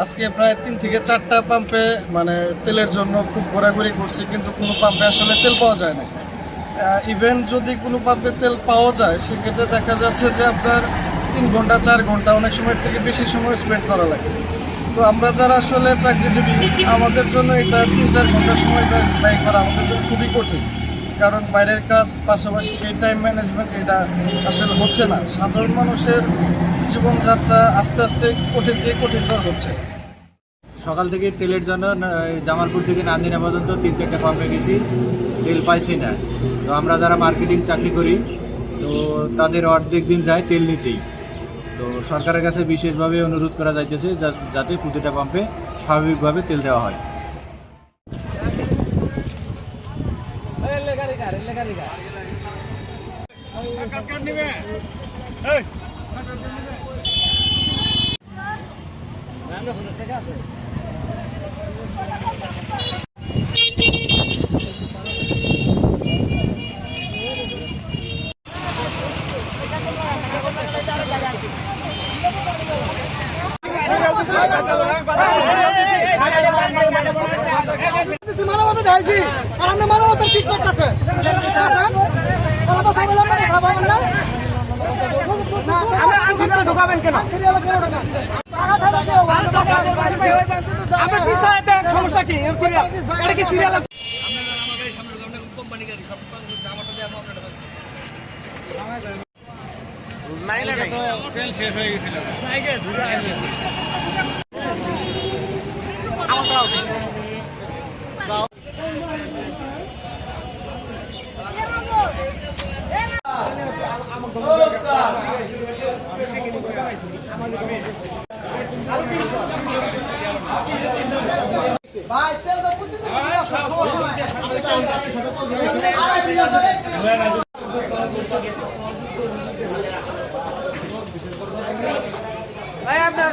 আজকে প্রায় 3 থেকে 4টা পাম্পে মানে তেলের জন্য খুব ঘোরাঘুরি করছি, কিন্তু কোনো পাম্পে আসলে তেল পাওয়া যায় না। ইভেন যদি কোনো পাম্পে তেল পাওয়া যায়, সেক্ষেত্রে দেখা যাচ্ছে যে আপনার 3 ঘন্টা 4 ঘন্টা, অনেক সময় থেকে বেশি সময় স্পেন্ড করা লাগে। তো আমরা যারা আসলে চাকরিজীবী, আমাদের জন্য এটা 3-4 ঘন্টা সময় ব্যয় করা আমাদের জন্য খুবই কঠিন। কারণ বাইরের কাজ পাশাপাশি এই টাইম ম্যানেজমেন্ট এটা আসলে হচ্ছে না। সাধারণ মানুষের জীবনযাত্রা আস্তে আস্তে কঠিন থেকে কঠিনতর হচ্ছে। সকাল থেকে তেলের জন্য জামালপুর থেকে নান্দিনা পর্যন্ত 3-4টা পাম্পে গেছি, তেল পাইছি না। তো আমরা যারা মার্কেটিং চাকরি করি, তো তাদের অর্ধেক দিন যায় তেল নিতেই। তো সরকারের কাছে বিশেষভাবে অনুরোধ করা যাইতেছে যাতে প্রতিটা পাম্পে স্বাভাবিকভাবে তেল দেওয়া হয়। মানবতা চাইছি আর আপনি মানবতা ঠিক করতেছে ঢোকাবেন কেন? সমস্যা কি? সিরিয়াল শেষ হয়ে গেছিল। ভাই আপনার